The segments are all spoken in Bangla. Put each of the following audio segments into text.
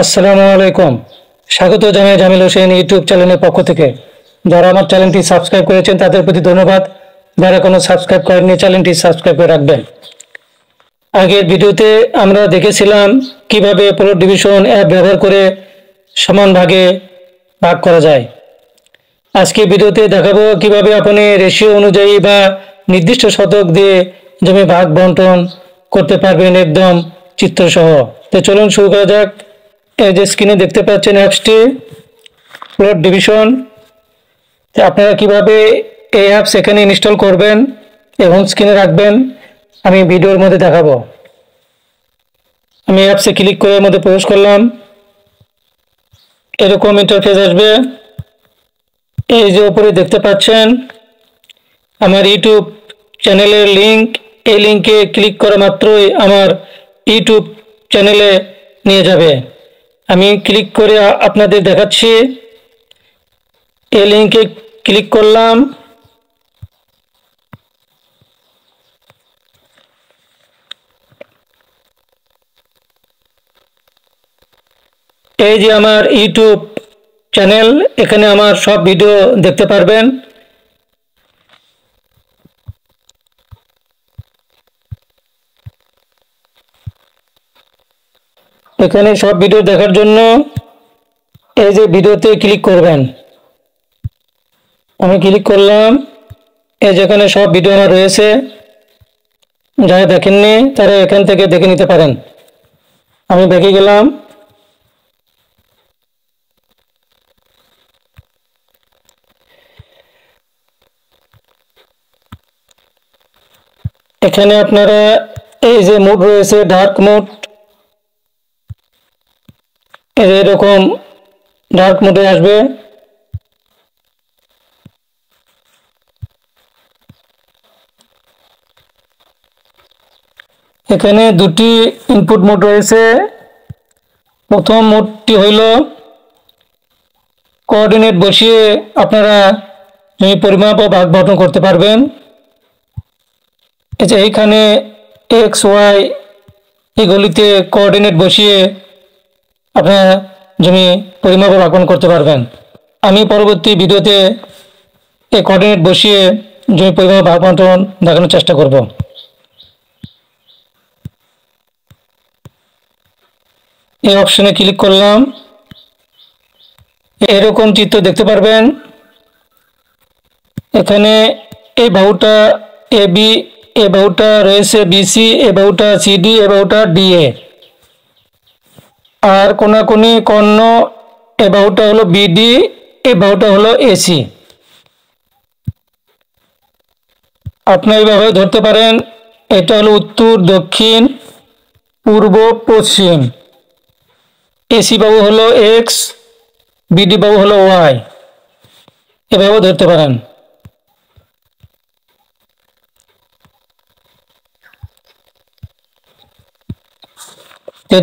আসসালামু আলাইকুম। স্বাগত জানাই জামিল হোসেন ইউটিউব চ্যানেলের পক্ষ থেকে। যারা আমার চ্যানেলটি সাবস্ক্রাইব করেছেন তাদের প্রতি ধন্যবাদ। যারা কোনো সাবস্ক্রাইব করেননি চ্যানেলটি সাবস্ক্রাইব করে রাখবেন। আগের ভিডিওতে আমরা দেখেছিলাম কিভাবে প্লট ডিভিশন অ্যাপ ব্যবহার করে সমান ভাগে ভাগ করা যায়। আজকে ভিডিওতে দেখাবো কিভাবে আপনি রেশিও অনুযায়ী বা নির্দিষ্ট শতক দিয়ে জমি ভাগ বন্টন করতে পারবেন একদম চিত্রসহ। তো চলুন শুরু করা যাক। এই যে স্ক্রিনে দেখতে পাচ্ছেন অ্যাপসটি প্লট ডিভিশন। আপনারা কিভাবে এই অ্যাপস এখানে ইনস্টল করবেন এবং স্ক্রিনে রাখবেন আমি ভিডিওর মধ্যে দেখাবো। আমি অ্যাপসে ক্লিক করে এর মধ্যে প্রবেশ করলাম। এরকম ইন্টারফেস আসবে। এই যে উপরে দেখতে পাচ্ছেন আমার ইউটিউব চ্যানেলের লিংক। এই লিংকে ক্লিক করা মাত্রই আমার ইউটিউব চ্যানেলে নিয়ে যাবে। আমি ক্লিক করে আপনাদের দেখাচ্ছি। এই লিংকে ক্লিক করলাম। এই যে আমার ইউটিউব চ্যানেল, এখানে আমার সব ভিডিও দেখতে পারবেন। এখানে সব ভিডিও দেখার জন্য এই যে ভিডিওতে ক্লিক করবেন। আমি ক্লিক করলাম। এই যেখানে সব ভিডিও আমার রয়েছে, যারা দেখেননি তারা এখান থেকে দেখে নিতে পারেন। আমি দেখে গেলাম। এখানে আপনারা এই যে মোড রয়েছে ডার্ক মোড, এরকম ডার্ক মোডে আসবে। এখানে দুটি ইনপুট মোড রয়েছে। প্রথম মোডটি হইল কোঅর্ডিনেট বসিয়ে আপনারা জমি পরিমাপ ও ভাগ বন্টন করতে পারবেন। এই যে এইখানে এক্স ওয়াই এগুলিতে কোঅর্ডিনেট বসিয়ে আপনারা জমি পরিমাপ ও ভাগ বন্টন করতে পারবেন। আমি পরবর্তী ভিডিওতে এই কোঅর্ডিনেট বসিয়ে জমি পরিমাপ ভাগ বন্টন দেখানোর চেষ্টা করব। এই অপশনে ক্লিক করলাম। এরকম চিত্র দেখতে পারবেন। এখানে এই বাহুটা এ বি, এ বাহুটা রয়েছে বিসি, এ বাহুটা সিডি, এ বাহুটা ডিএ, আর কোনাকুনি কর্ণ এ বাহুটা হলো বিডি, এ বাহুটা হলো এসি। আপনি এইভাবে ধরতে পারেন এটা হলো উত্তর, দক্ষিণ, পূর্ব, পশ্চিম। এসি বাহু হলো এক্স, বিডি বাহু হলো ওয়াই, এভাবেও ধরতে পারেন।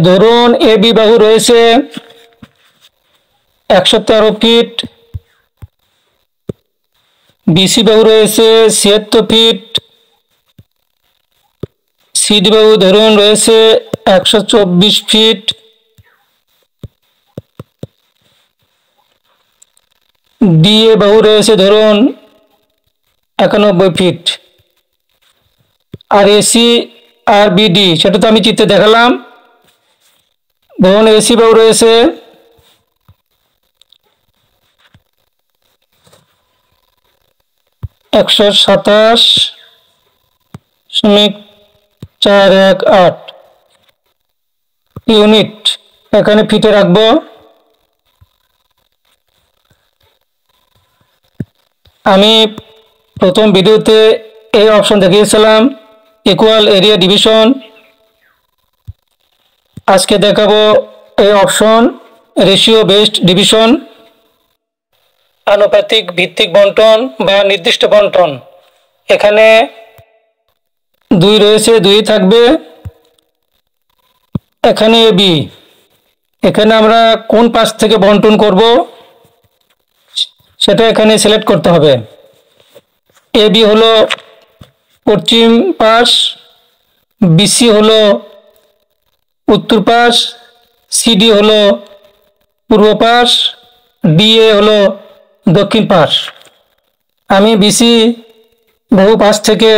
ধরুন এ বি বাহু রয়েছে 113 ফিট, বিসি বাহু রয়েছে 76 ফিট, সিডি বাহু ধরুন রয়েছে 124 ফিট, ডিএ বাহু রয়েছে ধরুন 91 ফিট, আর এসি আর বিডি সেটা তো আমি চিত্রে দেখালাম। ধরুন এসি বাহু রয়েছে 127.418 ইউনিট, এখানে ফিটে রাখবো। আমি প্রথম ভিডিওতে এই অপশন দেখিয়েছিলাম ইকুয়াল এরিয়া ডিভিশন। আজকে দেখাবো এই অপশন রেশিও বেসড ডিভিশন, আনুপাতিক ভিত্তিক বন্টন বা নির্দিষ্ট বন্টন। এখানে 2 রয়েছে, 2 থাকবে। এখানে এ বি, এখানে আমরা কোন পাশ থেকে বন্টন করব সেটা এখানে সিলেক্ট করতে হবে। এ বি হলো পশ্চিম পাশ, বিসি হলো উত্তর পাশ, সিডি হলো পূর্ব পাশ, ডিএ হলো দক্ষিণ পাশ। আমি বিসি বাহু পাশ থেকে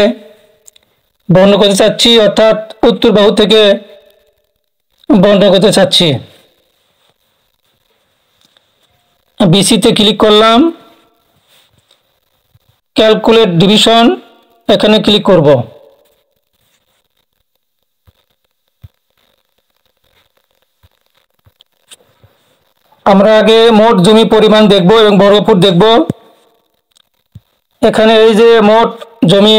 বর্ণনা করতে চাচ্ছি, অর্থাৎ উত্তর বাহু থেকে বর্ণনা করতে চাচ্ছি। বিসিতে ক্লিক করলাম, ক্যালকুলেট ডিভিশন এখানে ক্লিক করব। আমরা আগে মোট জমি পরিমাণ দেখব এবং বর্গফুট দেখব। এখানে এই যে মোট জমি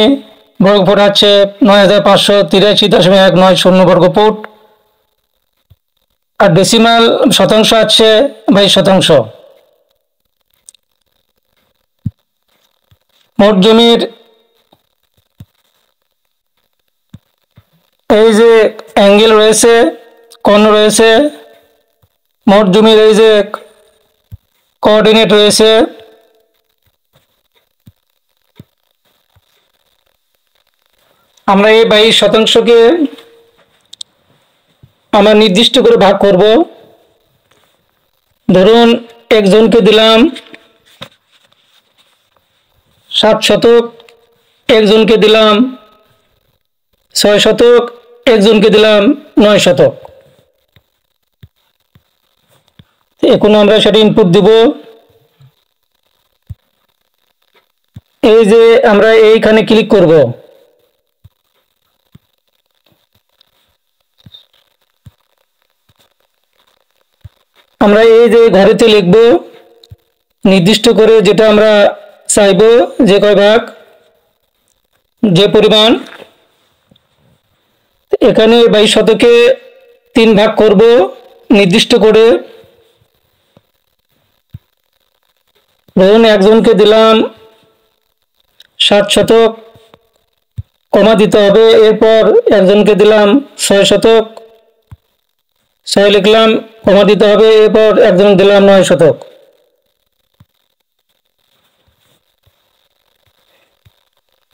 বর্গফুট আছে ৯৫৮৩.১৯০ বর্গফুট, আর ডেসিমাল শতাংশ আছে ২২%। মোট জমির এই যে অ্যাঙ্গেল রয়েছে, কোণ রয়েছে, মোট জমির এই যে কোঅর্ডিনেট রয়েছে, আমরা এই ২২%কে আমরা নির্দিষ্ট করে ভাগ করব। ধরুন একজনকে দিলাম ৭ শতক, একজনকে দিলাম ৬ শতক, একজনকে দিলাম ৯ শতক। এখন আমরা সেটা ইনপুট দিব। এই যে আমরা এইখানে ক্লিক করব, আমরা এই যে ঘরেতে লিখব নির্দিষ্ট করে যেটা আমরা চাইব, যে কয় ভাগ, যে পরিমাণ। এখানে ২২ শতকে ৩ ভাগ করব নির্দিষ্ট করে। ধরুন একজনকে দিলাম ৭ শতক, কমা দিতে হবে। এরপর একজনকে দিলাম ৬ শতক, ৬ লিখলাম, কমা দিতে হবে। এরপর একজন দিলাম ৯ শতক।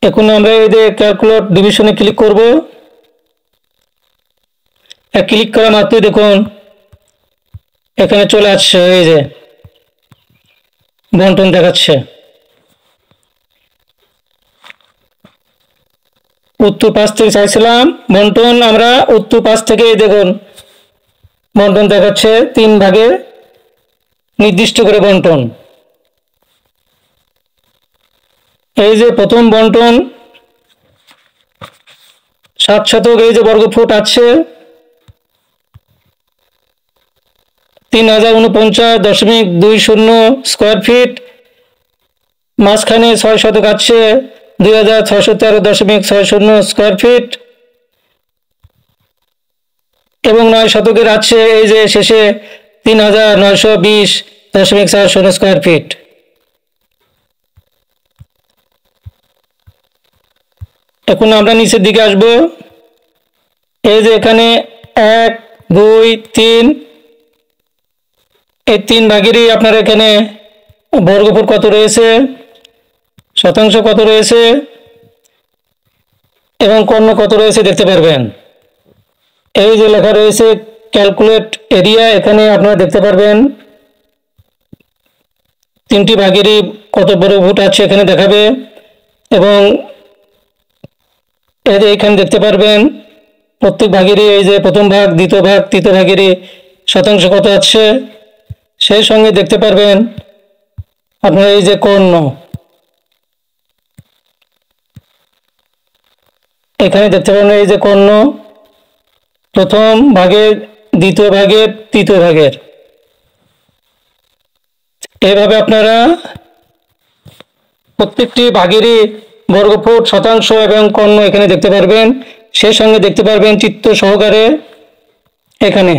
এখন আমরা এই যে ক্যালকুলেট ডিভিশনে ক্লিক করব। ক্লিক করা মাত্রই দেখুন এখানে চলে আসছে, এই যে বন্টন দেখাচ্ছে। উত্তর পাশ থেকে চাইছিলাম বন্টন, আমরা উত্তর পাশ থেকে দেখুন বন্টন দেখাচ্ছে ৩ ভাগে নির্দিষ্ট করে বন্টন। এই যে প্রথম বন্টন ৭ শতক, এই যে বর্গফুট আছে ৩০৪৯.২০ স্কোয়ার ফিট। মাঝখানে ৬ শতক আছে ২৬১৩.৬০ স্কোয়ার ফিট, এবং ৯ শতকের আছে এই যে শেষে ৩৯২০.৪০ স্কোয়ার ফিট। এখন আমরা নিচের দিকে আসব। এই যে এখানে ১, ২, ৩, এই ৩ ভাগেরই আপনার এখানে বর্গফুট কত রয়েছে, শতাংশ কত রয়েছে এবং কর্ণ কত রয়েছে দেখতে পারবেন। এই যে লেখা রয়েছে ক্যালকুলেট এরিয়া, এখানে আপনারা দেখতে পারবেন ৩টি ভাগেরই কত বর্গফুট আছে এখানে দেখাবে, এবং এখানে দেখতে পারবেন প্রত্যেক ভাগেরই এই যে প্রথম ভাগ, দ্বিতীয় ভাগ, তৃতীয় ভাগেরই শতাংশ কত আছে। সেই সঙ্গে দেখতে পারবেন আপনারা এই যে কর্ণ, এখানে দেখতে পারবেন এই যে কর্ণ প্রথম ভাগের, দ্বিতীয় ভাগের, তৃতীয় ভাগের। এভাবে আপনারা প্রত্যেকটি ভাগেরই বর্গফুট, শতাংশ এবং কর্ণ এখানে দেখতে পারবেন। সেই সঙ্গে দেখতে পারবেন চিত্র সহকারে এখানে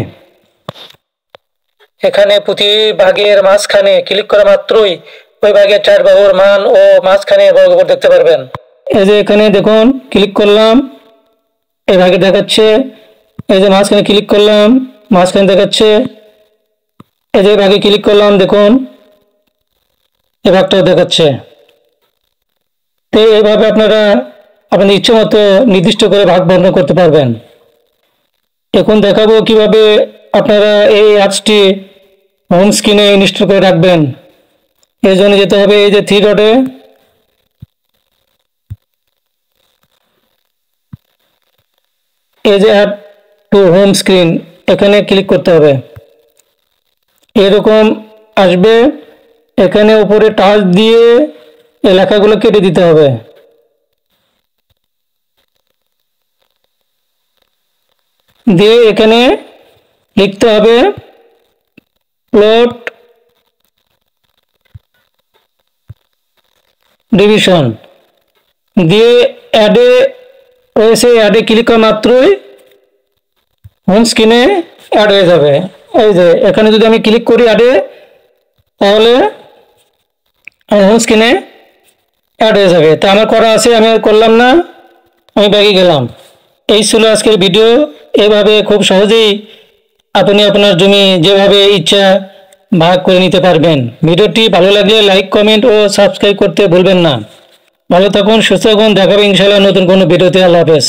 প্রতি ভাগের মাঝখানে ক্লিক করা মাত্রই ওই ভাগের ৪ বাহুর মান ও মাঝখানে বর্গফুট দেখতে পারবেন। এই যে এখানে দেখুন ক্লিক করলাম, এই ভাগে দেখাচ্ছে। এই যে মাঝখানে ক্লিক করলাম, মাঝখানে দেখাচ্ছে। এই যে ভাগে ক্লিক করলাম, দেখুন এই ভাগটাও দেখাচ্ছে। তো এইভাবে আপনারা আপনাদের ইচ্ছে মতো নির্দিষ্ট করে ভাগ বর্ণনা করতে পারবেন। এখন দেখাবো কিভাবে আপনারা এই অ্যাপসটি হোম স্ক্রিনে ইনস্টল করে রাখবেন। এর জন্য যেতে হবে এই যে থ্রি ডটে, এই যে অ্যাড টু হোম স্ক্রিন, এখানে ক্লিক করতে হবে। এরকম আসবে, এখানে উপরে টাচ দিয়ে এই লেখাগুলো কেটে দিতে হবে। দিয়ে এখানে লিখতে হবে প্লট ডিভিশন, দিয়ে অ্যাডে রয়েছে, অ্যাডে ক্লিক করা মাত্রই হোম স্ক্রিনে অ্যাড হয়ে যাবে। এই যে এখানে যদি আমি ক্লিক করি অ্যাডে, তাহলে হোম স্ক্রিনে অ্যাড হয়ে যাবে। তা আমার করা আছে, আমি আর করলাম না, আমি ব্যাগে গেলাম। এই ছিল আজকের ভিডিও। এভাবে খুব সহজেই আপনি আপনার জমি যেভাবে ইচ্ছা ভাগ করে নিতে পারবেন। ভিডিওটি ভালো লাগলে লাইক, কমেন্ট ও সাবস্ক্রাইব করতে ভুলবেন না। ভালো থাকুন, সুস্থ থাকুন, দেখাবে ইনশাআল্লাহ নতুন কোনো ভিডিওতে। আল্লাহ হাফেজ।